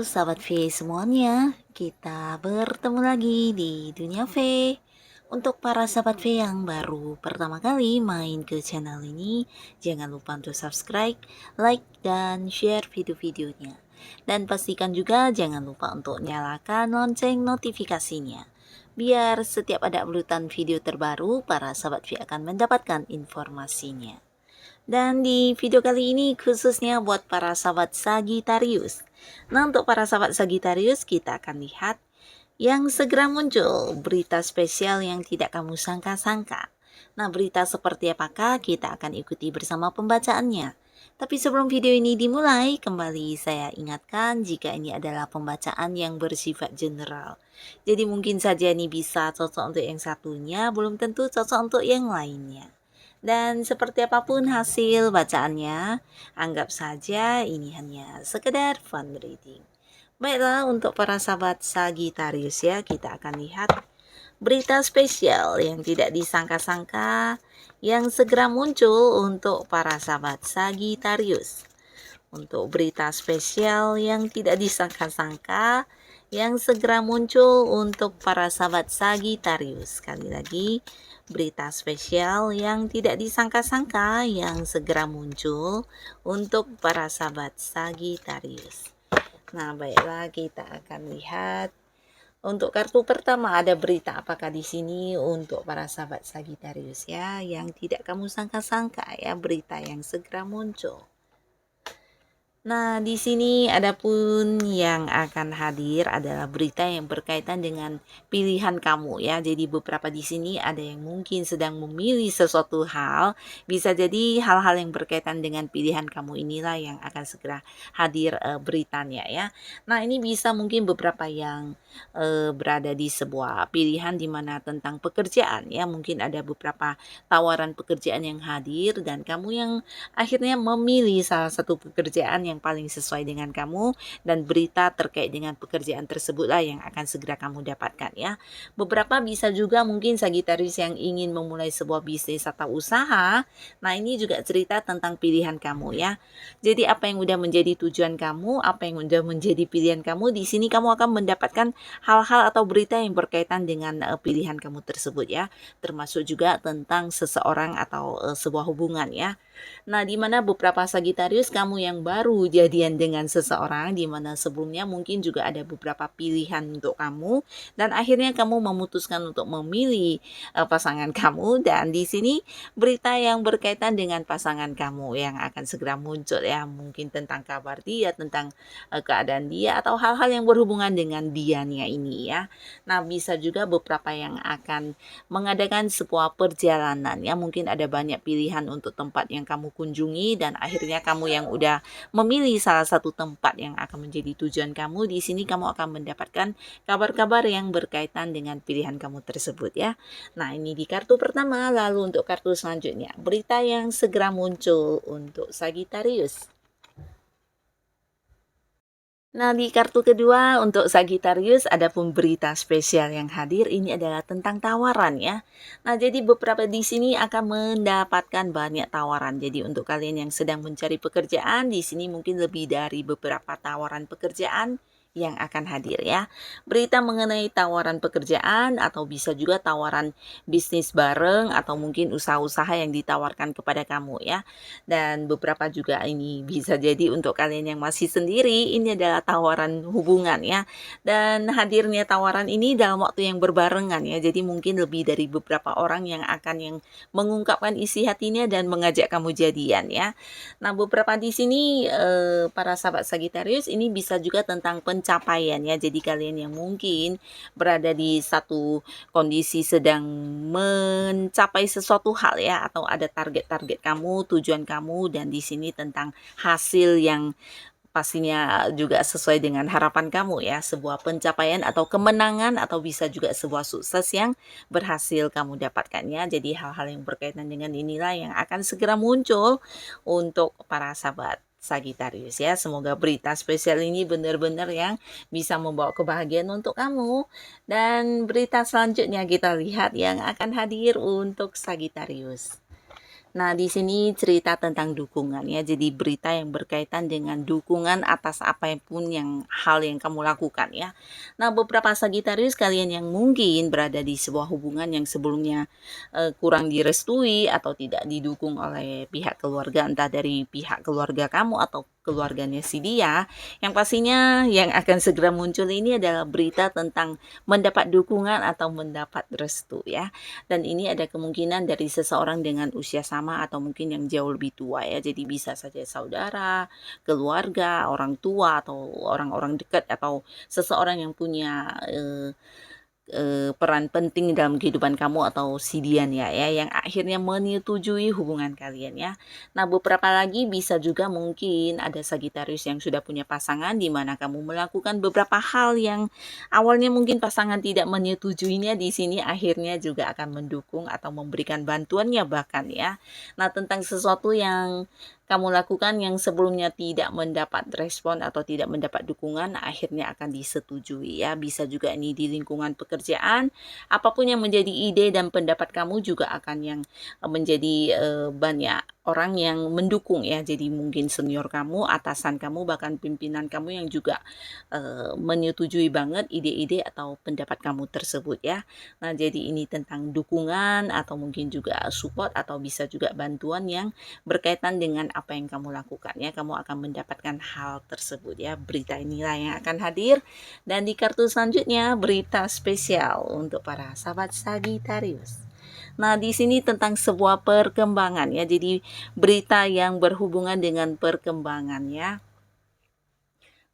sahabat V semuanya, kita bertemu lagi di Dunia V. Untuk para sahabat V yang baru pertama kali main ke channel ini, jangan lupa untuk subscribe, like, dan share video-videonya. Dan pastikan juga jangan lupa untuk nyalakan lonceng notifikasinya. Biar setiap ada uploadan video terbaru, para sahabat V akan mendapatkan informasinya. Dan di video kali ini khususnya buat para sahabat Sagittarius. Nah, untuk para sahabat Sagittarius, kita akan lihat yang segera muncul berita spesial yang tidak kamu sangka-sangka. Nah, berita seperti apakah kita akan ikuti bersama pembacaannya. Tapi sebelum video ini dimulai, kembali saya ingatkan jika ini adalah pembacaan yang bersifat general. Jadi mungkin saja ini bisa cocok untuk yang satunya, belum tentu cocok untuk yang lainnya. Dan seperti apapun hasil bacaannya, anggap saja ini hanya sekedar fun reading. Baiklah, untuk para sahabat Sagittarius ya, kita akan lihat berita spesial yang tidak disangka-sangka yang segera muncul untuk para sahabat Sagittarius. Untuk berita spesial yang tidak disangka-sangka yang segera muncul untuk para sahabat Sagittarius. Sekali lagi, berita spesial yang tidak disangka-sangka yang segera muncul untuk para sahabat Sagittarius. Nah, baiklah, kita akan lihat untuk kartu pertama ada berita apakah di sini untuk para sahabat Sagittarius ya, yang tidak kamu sangka-sangka ya, berita yang segera muncul. Nah, di sini adapun yang akan hadir adalah berita yang berkaitan dengan pilihan kamu ya. Jadi beberapa di sini ada yang mungkin sedang memilih sesuatu hal, bisa jadi hal-hal yang berkaitan dengan pilihan kamu inilah yang akan segera hadir beritanya ya. Nah, ini bisa mungkin beberapa yang berada di sebuah pilihan di mana tentang pekerjaan ya. Mungkin ada beberapa tawaran pekerjaan yang hadir dan kamu yang akhirnya memilih salah satu pekerjaan yang paling sesuai dengan kamu, dan berita terkait dengan pekerjaan tersebutlah yang akan segera kamu dapatkan ya. Beberapa bisa juga mungkin Sagittarius yang ingin memulai sebuah bisnis atau usaha. Nah, ini juga cerita tentang pilihan kamu ya. Jadi apa yang udah menjadi tujuan kamu, apa yang udah menjadi pilihan kamu, di sini kamu akan mendapatkan hal-hal atau berita yang berkaitan dengan pilihan kamu tersebut ya. Termasuk juga tentang seseorang atau sebuah hubungan ya. Nah, di mana beberapa Sagittarius kamu yang baru jadian dengan seseorang, di mana sebelumnya mungkin juga ada beberapa pilihan untuk kamu dan akhirnya kamu memutuskan untuk memilih pasangan kamu, dan di sini berita yang berkaitan dengan pasangan kamu yang akan segera muncul ya, mungkin tentang kabar dia, tentang keadaan dia atau hal-hal yang berhubungan dengan dianya ini ya. Nah, bisa juga beberapa yang akan mengadakan sebuah perjalanan ya, mungkin ada banyak pilihan untuk tempat yang kamu kunjungi dan akhirnya kamu yang udah memilih salah satu tempat yang akan menjadi tujuan kamu. Di sini kamu akan mendapatkan kabar-kabar yang berkaitan dengan pilihan kamu tersebut ya. Nah, ini di kartu pertama. Lalu untuk kartu selanjutnya, berita yang segera muncul untuk Sagittarius. Nah, di kartu kedua untuk Sagittarius ada pun berita spesial yang hadir ini adalah tentang tawaran ya. Nah, jadi beberapa di sini akan mendapatkan banyak tawaran. Jadi untuk kalian yang sedang mencari pekerjaan, di sini mungkin lebih dari beberapa tawaran pekerjaan yang akan hadir ya. Berita mengenai tawaran pekerjaan atau bisa juga tawaran bisnis bareng atau mungkin usaha-usaha yang ditawarkan kepada kamu ya. Dan beberapa juga ini bisa jadi untuk kalian yang masih sendiri, ini adalah tawaran hubungan ya. Dan hadirnya tawaran ini dalam waktu yang berbarengan ya. Jadi mungkin lebih dari beberapa orang yang akan yang mengungkapkan isi hatinya dan mengajak kamu jadian ya. Nah, beberapa di sini para sahabat Sagittarius ini bisa juga tentang pencapaian ya. Jadi kalian yang mungkin berada di satu kondisi sedang mencapai sesuatu hal ya, atau ada target-target kamu, tujuan kamu, dan di sini tentang hasil yang pastinya juga sesuai dengan harapan kamu ya, sebuah pencapaian atau kemenangan atau bisa juga sebuah sukses yang berhasil kamu dapatkannya. Jadi hal-hal yang berkaitan dengan inilah yang akan segera muncul untuk para sahabat Sagittarius ya. Semoga berita spesial ini benar-benar yang bisa membawa kebahagiaan untuk kamu. Dan berita selanjutnya kita lihat yang akan hadir untuk Sagittarius. Nah, di sini cerita tentang dukungan ya. Jadi berita yang berkaitan dengan dukungan atas apa pun yang hal yang kamu lakukan ya. Nah, beberapa Sagitarius kalian yang mungkin berada di sebuah hubungan yang sebelumnya kurang direstui atau tidak didukung oleh pihak keluarga, entah dari pihak keluarga kamu atau keluarganya si dia, yang pastinya yang akan segera muncul ini adalah berita tentang mendapat dukungan atau mendapat restu ya. Dan ini ada kemungkinan dari seseorang dengan usia sama atau mungkin yang jauh lebih tua ya. Jadi bisa saja saudara, keluarga, orang tua atau orang-orang dekat atau seseorang yang punya peran penting dalam kehidupan kamu atau si Dian ya yang akhirnya menyetujui hubungan kalian ya. Nah, beberapa lagi bisa juga mungkin ada Sagitarius yang sudah punya pasangan di mana kamu melakukan beberapa hal yang awalnya mungkin pasangan tidak menyetujuinya, di sini akhirnya juga akan mendukung atau memberikan bantuannya bahkan ya. Nah, tentang sesuatu yang kamu lakukan yang sebelumnya tidak mendapat respon atau tidak mendapat dukungan, akhirnya akan disetujui ya. Bisa juga ini di lingkungan pekerjaan, apapun yang menjadi ide dan pendapat kamu juga akan yang menjadi banyak orang yang mendukung ya. Jadi mungkin senior kamu, atasan kamu, bahkan pimpinan kamu yang juga menyetujui banget ide-ide atau pendapat kamu tersebut ya. Nah, jadi ini tentang dukungan atau mungkin juga support atau bisa juga bantuan yang berkaitan dengan apa yang kamu lakukan ya. Kamu akan mendapatkan hal tersebut ya. Berita inilah yang akan hadir. Dan di kartu selanjutnya berita spesial untuk para sahabat Sagittarius. Nah, di sini tentang sebuah perkembangan ya. Jadi berita yang berhubungan dengan perkembangan ya.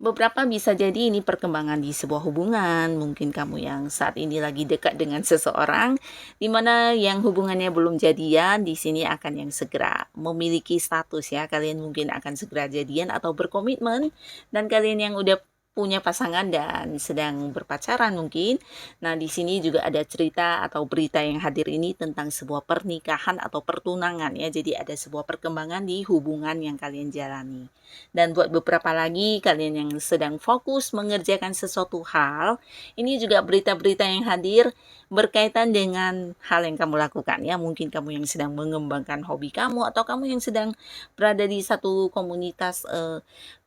Beberapa bisa jadi ini perkembangan di sebuah hubungan, mungkin kamu yang saat ini lagi dekat dengan seseorang, di mana yang hubungannya belum jadian, di sini akan yang segera memiliki status ya, kalian mungkin akan segera jadian atau berkomitmen, dan kalian yang udah punya pasangan dan sedang berpacaran mungkin. Nah, di sini juga ada cerita atau berita yang hadir ini tentang sebuah pernikahan atau pertunangan ya. Jadi ada sebuah perkembangan di hubungan yang kalian jalani. Dan buat beberapa lagi kalian yang sedang fokus mengerjakan sesuatu hal, ini juga berita-berita yang hadir berkaitan dengan hal yang kamu lakukan ya. Mungkin kamu yang sedang mengembangkan hobi kamu atau kamu yang sedang berada di satu komunitas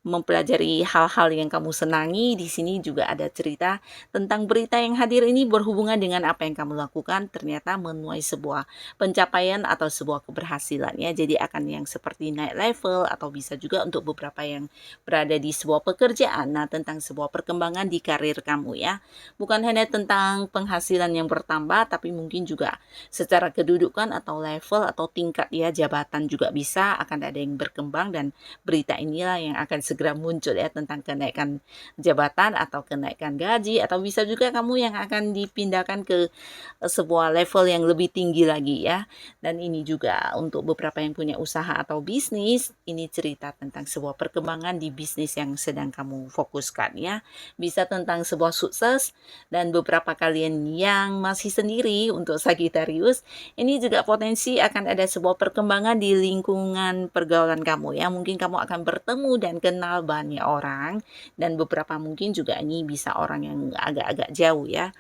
mempelajari hal-hal yang kamu senangi. Di sini juga ada cerita tentang berita yang hadir ini berhubungan dengan apa yang kamu lakukan ternyata menuai sebuah pencapaian atau sebuah keberhasilan ya. Jadi akan yang seperti naik level atau bisa juga untuk beberapa yang berada di sebuah pekerjaan. Nah, tentang sebuah perkembangan di karir kamu ya. Bukan hanya tentang penghasilan yang bertambah, tapi mungkin juga secara kedudukan atau level atau tingkat ya, jabatan juga bisa akan ada yang berkembang, dan berita inilah yang akan segera muncul ya tentang kenaikan jabatan atau kenaikan gaji, atau bisa juga kamu yang akan dipindahkan ke sebuah level yang lebih tinggi lagi ya. Dan ini juga untuk beberapa yang punya usaha atau bisnis, ini cerita tentang sebuah perkembangan di bisnis yang sedang kamu fokuskan ya. Bisa tentang sebuah sukses. Dan beberapa kalian yang masih sendiri untuk Sagittarius, ini juga potensi akan ada sebuah perkembangan di lingkungan pergaulan kamu ya. Mungkin kamu akan bertemu dan kenal banyak orang, dan beberapa mungkin juga ini bisa orang yang agak-agak jauh ya.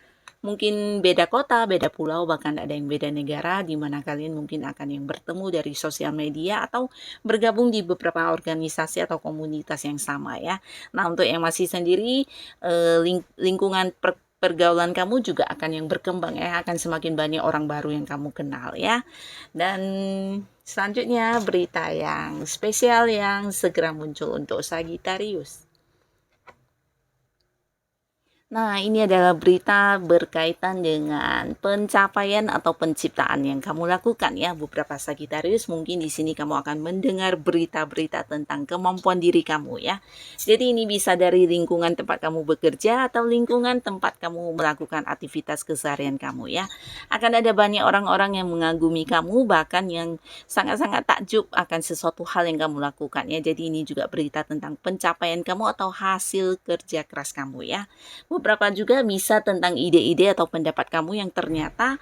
Mungkin beda kota, beda pulau, bahkan ada yang beda negara, di mana kalian mungkin akan yang bertemu dari sosial media atau bergabung di beberapa organisasi atau komunitas yang sama ya. Nah, untuk yang masih sendiri, lingkungan pergaulan kamu juga akan yang berkembang ya, akan semakin banyak orang baru yang kamu kenal ya. Dan selanjutnya berita yang spesial yang segera muncul untuk Sagittarius. Nah, ini adalah berita berkaitan dengan pencapaian atau penciptaan yang kamu lakukan ya. Beberapa Sagittarius mungkin di sini kamu akan mendengar berita-berita tentang kemampuan diri kamu ya. Jadi ini bisa dari lingkungan tempat kamu bekerja atau lingkungan tempat kamu melakukan aktivitas keseharian kamu ya. Akan ada banyak orang-orang yang mengagumi kamu, bahkan yang sangat-sangat takjub akan sesuatu hal yang kamu lakukan ya. Jadi ini juga berita tentang pencapaian kamu atau hasil kerja keras kamu ya. beberapa juga bisa tentang ide-ide atau pendapat kamu yang ternyata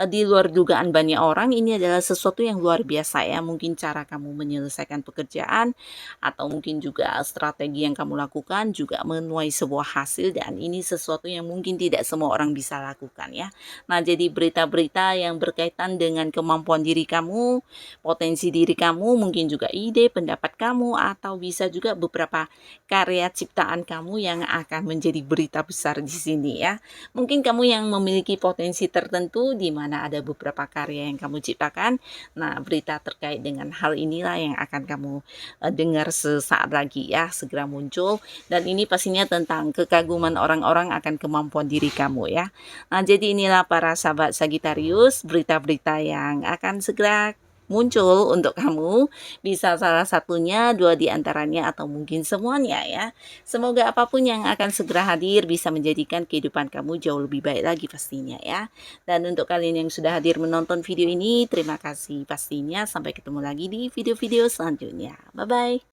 di luar dugaan banyak orang. Ini adalah sesuatu yang luar biasa ya, mungkin cara kamu menyelesaikan pekerjaan atau mungkin juga strategi yang kamu lakukan juga menuai sebuah hasil, dan ini sesuatu yang mungkin tidak semua orang bisa lakukan ya. Nah, jadi berita-berita yang berkaitan dengan kemampuan diri kamu, potensi diri kamu, mungkin juga ide, pendapat kamu, atau bisa juga beberapa karya ciptaan kamu yang akan menjadi berita besar di sini ya. Mungkin kamu yang memiliki potensi tertentu di mana ada beberapa karya yang kamu ciptakan. Nah, berita terkait dengan hal inilah yang akan kamu dengar sesaat lagi ya, segera muncul, dan ini pastinya tentang kekaguman orang-orang akan kemampuan diri kamu ya. Nah, jadi inilah para sahabat Sagittarius, berita-berita yang akan segera muncul untuk kamu. Bisa salah satunya, dua di antaranya, atau mungkin semuanya ya. Semoga apapun yang akan segera hadir bisa menjadikan kehidupan kamu jauh lebih baik lagi pastinya ya. Dan untuk kalian yang sudah hadir menonton video ini, terima kasih pastinya. Sampai ketemu lagi di video-video selanjutnya. Bye-bye.